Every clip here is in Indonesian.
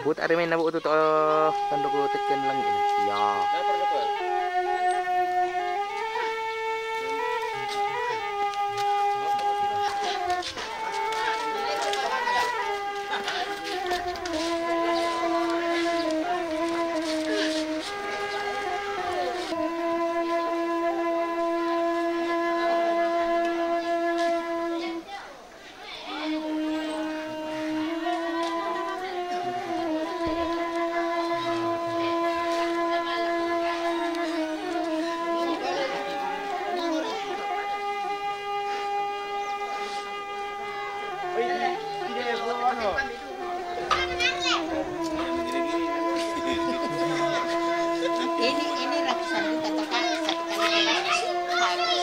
Buat ari main nabu tu tanduk ko tekan lang ini. Ya. Ini ratusan juta tekan satu kali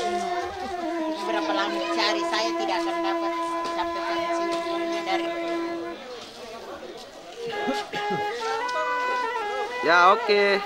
berapa lama cari, saya tidak akan dapat sampai pensiunnya dari Ya, oke.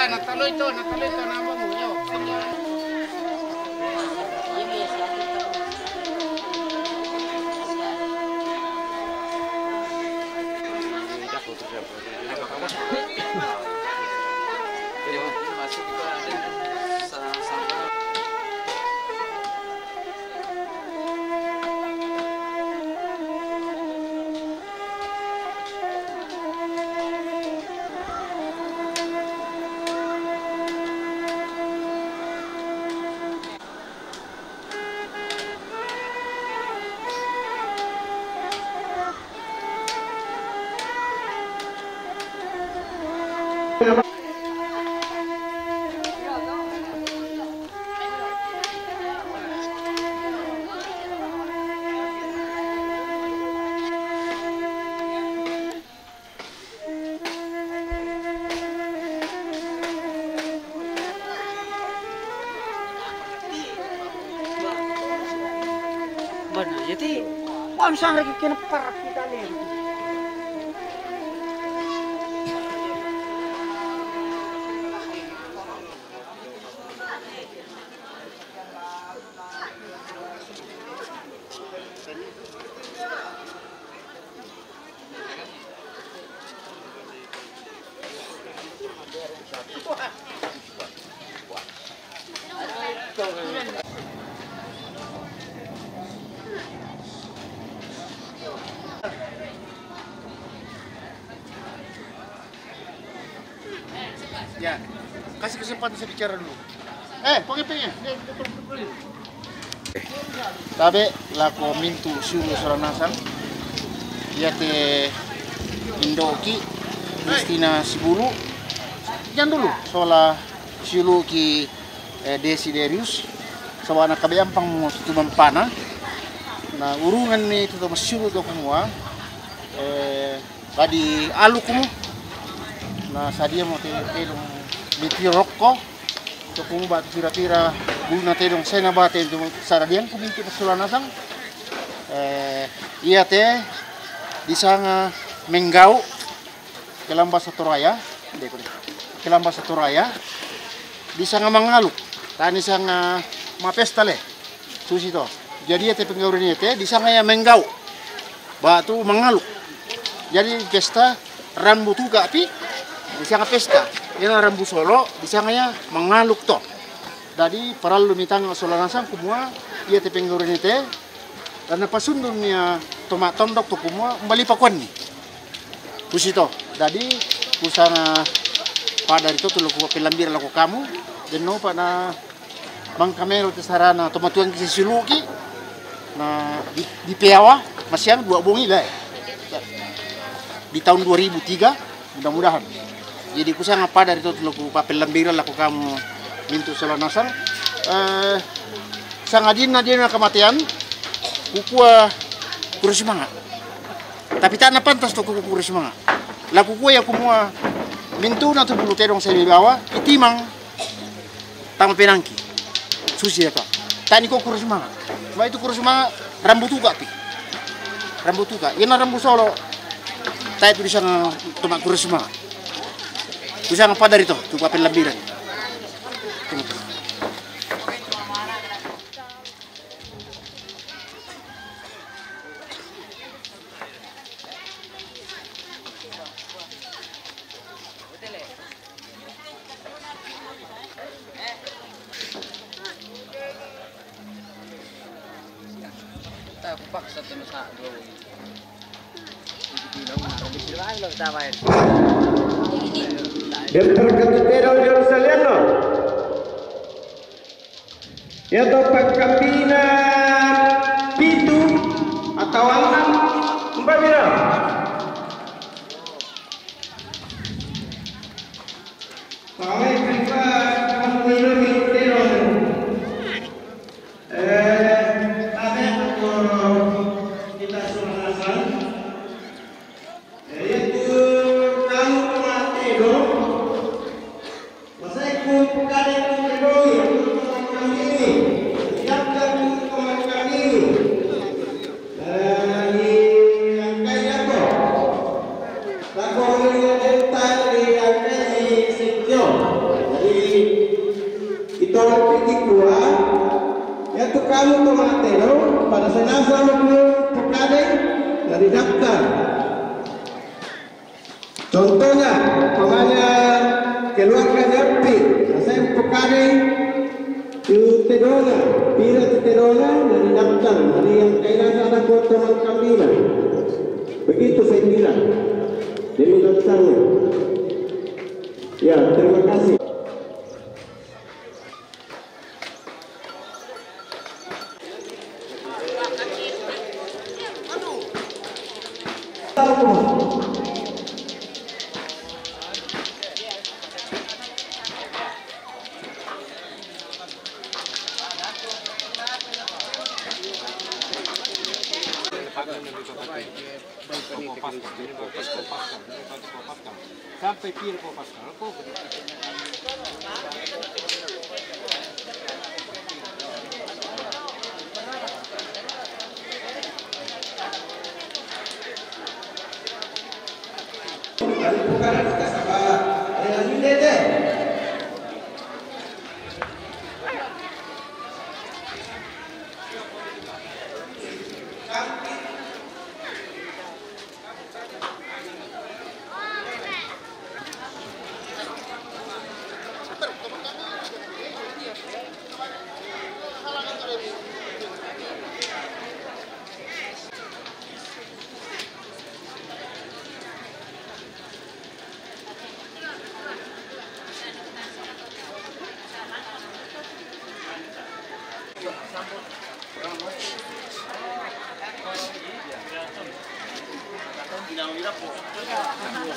natalo ito nabo mo yo. Ini siapa itu? Masuk itu ada sama Benar, jadi bangsa lagi kena parah kita nih. Ya, kasih kesempatan saya bicara dulu. Pakai pengen. Tabe lako mintu suru soranasan. Ya te Indoki Kristina Sibulu. Jangan dulu soal sulu ki Desiderius. Sawana kabeampang mo tutumang pana. Na urungan ni tutumang sulu to kumua. Tadi alu kumu. Na sadia mo telong mitirokko to kung ba tira-tira guna telong sena ba telong saradian kuminti pasulanasan iya te disanga menggau kelamba sa Toraya kelamba sa Toraya disanga mangaluk tani sanga mapesta le susi to jadi te penggaurin te disanga ya menggau batu mangaluk jadi pesta rambu tuga api disanga pesta yang rambu solo disanganya mengaluk to jadi paralu mitang solanasan kumua ia te penggaurin te karena pasundunnya tomat tondok to kumua kembali pakuan ni kusito jadi kusana pada itu tuh laku pelambir laku kamu dan no pada bang kamero te sarana tomatuan kisi siluki na di Peawa masih dua bungi lah di tahun 2003 mudah-mudahan. Jadi kusang apa dari itu laku papel lambiran laku kamu mintu solanasan sangadin nadina kematian kukua kurus semangat tapi tak na pantas to kuku kurus semangat laku kua ya kumua mintu na tu bulu terong saya bawa itimang tama penangki susi ya tak ni kok kurus semangat cuma itu kurus semangat rambut tuga pi rambut tuga ina rambut solo tak itu di sana tomak kurus semangat kusang apa dari itu tu papel lambiran. Aku paksa tuh sa dulu. Hindi lang nakabis sila lang tawain. Del percatutero Jerusaleno. Yaitu pagkapina pitu atau enam umpamina. Kami kita mengingat tero. Ada kita sunasan. Yaitu kamu matero. Masai ku kali kami yang kaya kamu tomate no pada senasa mo pagkali dari daftar. Contohnya, pamanya keluarga nyapi, saya pagkali yung tedona, pila sa tedona dari daftar, dari yang kailangan ada potongan kambina. Begitu saya bilang, demi daftarnya. Ya, terima kasih. Sampai pil po Pascal po.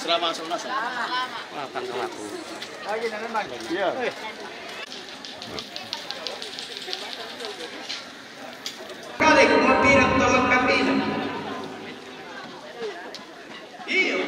Selama selama. Makan sama aku. Lagi naman. Iya. Kali kumapirap to magkambina. Iyo,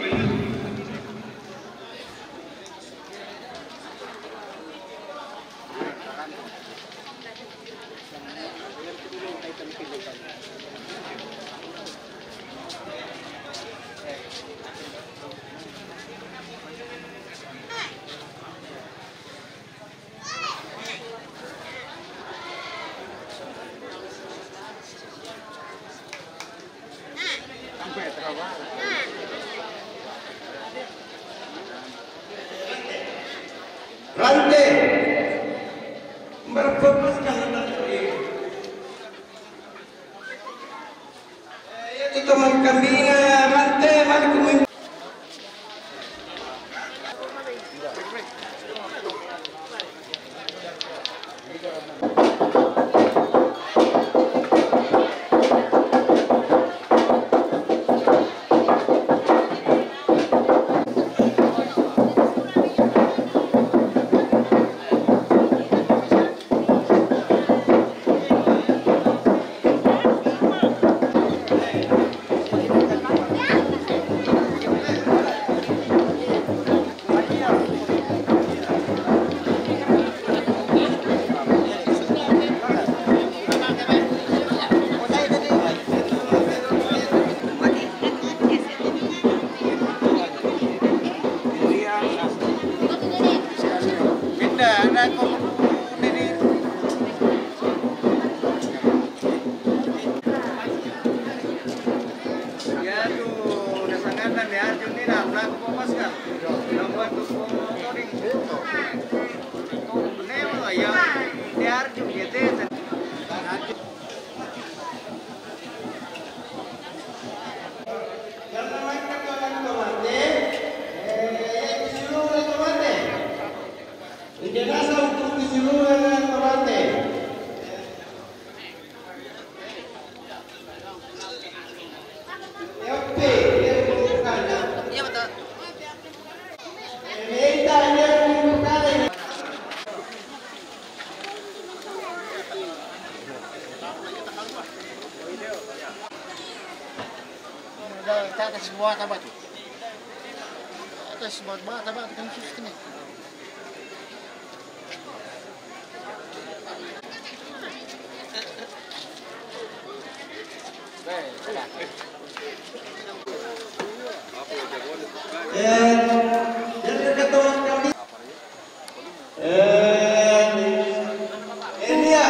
Rante, berfokus kalau nanti. Itu magkambina, rante, mali kumain. Atas semua tabat tu. Atas semua tabat kan susah ni. Jadi ketua kami. Ini ya.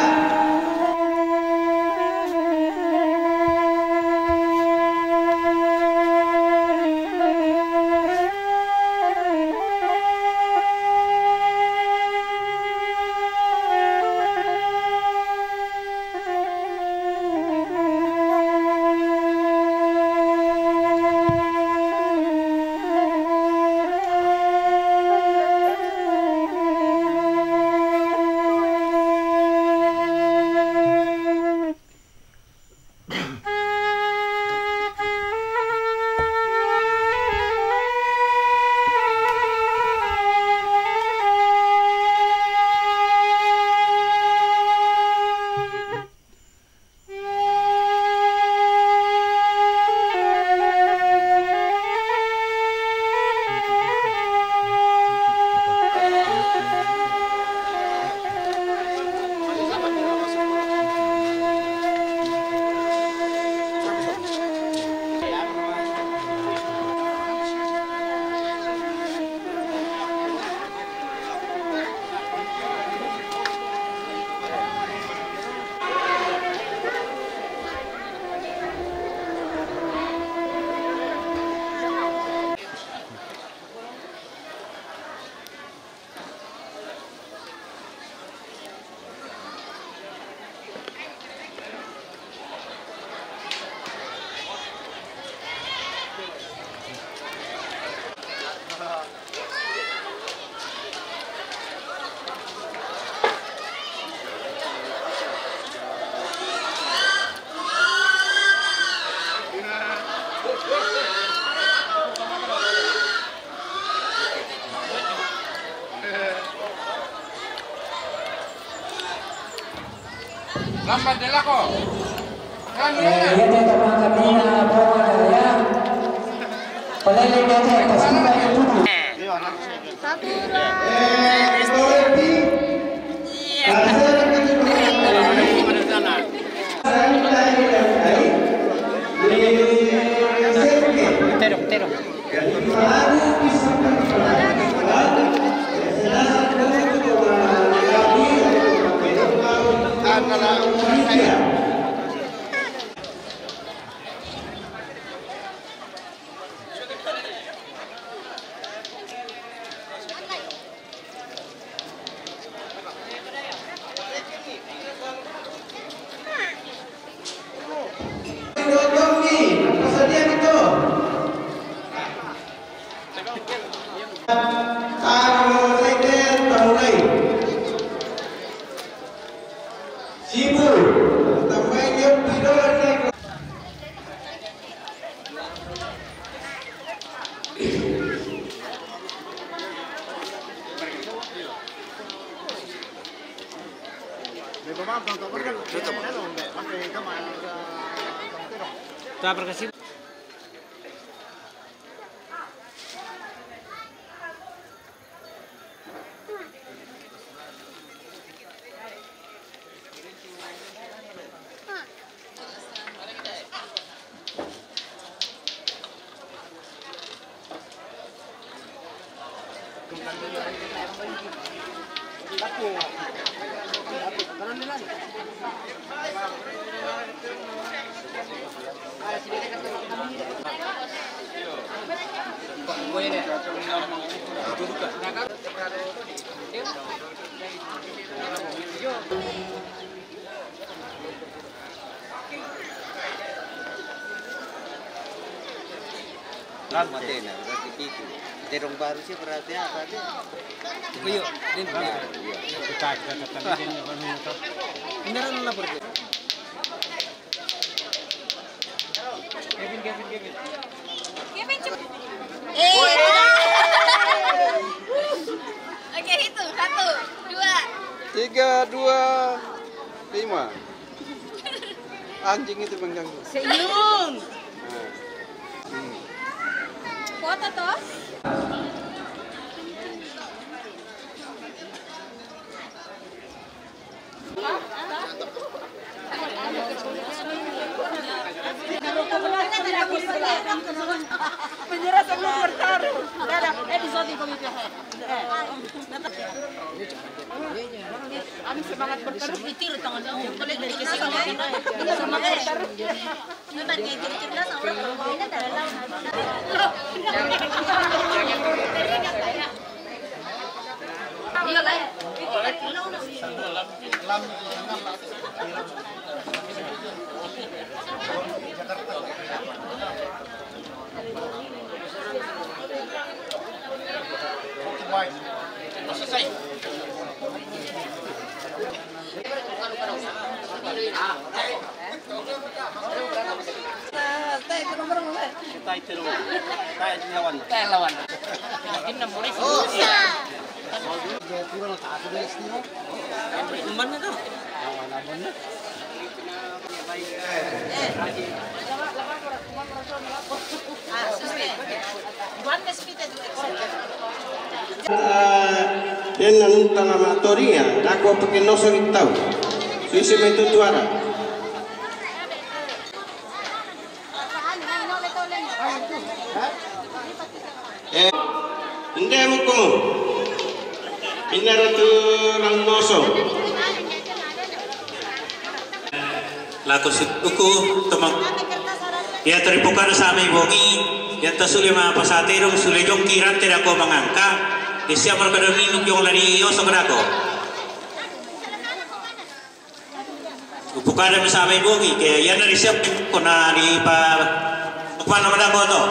Lambat dela kok. Terima kasih. Matena, berarti gitu. Terong baru sih berarti apa deh? Iya, din. Kita katakan din itu. Beneran lah berarti. Kevin. Oke, hitung 1, 2. 3, 2, 5. Anjing itu mengganggu. Senyum. Foto toh? Penjara sebelum bertaruh. Episode komite. Kami semangat bertaruh ditir tangan kamu. Boleh dari kesini sama bertaruh. Nanti dicir-cirnya sama orang dalam. Iya lah. Selesai. Yan ang tanamatoria, ako pakin no sakit tahu. Sisi itu tuara. Hindi mo ko. Pinaratu lang noso. Laku suku temang ya teripukan sa aming bogi yan tasuli mga pasatirong sulijong kiran tira ko mangangka isya markadaminog yung lariyo sa kadako upukan namin sa aming bogi kaya yan na resep ko na di pa upukan naman ako to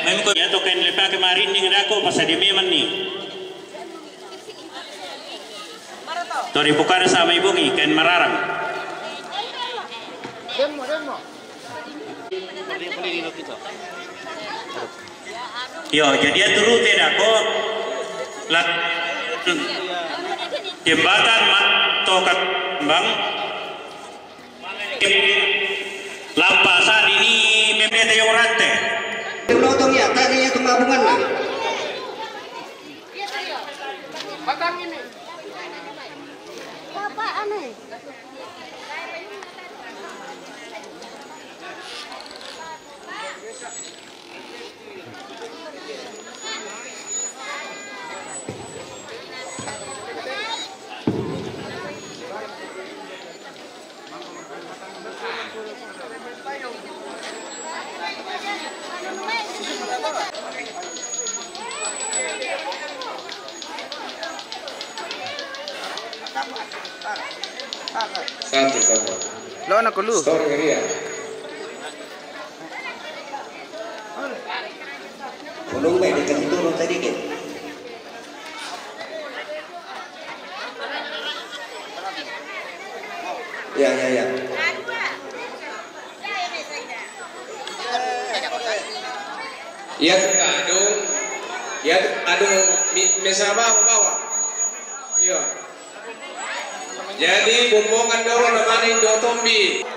may ko yato kain lepa kemarin ning dako pasadimi man ni Tori pukara sa may bungi, kan mararang. Yo, jadi turute dako. jembatan Tokat Bang lampasan ini memang yang rantai. Utong ya, tadinya tumabungan lah. Batang ini. Apa aneh? Satu. Lo anak lu. Sorry Ria. Belum main dikasih turun tadi kan. Ya. Ya adung mesama bawa. Iya. Jadi bumbongan dulu namanya Indotombi.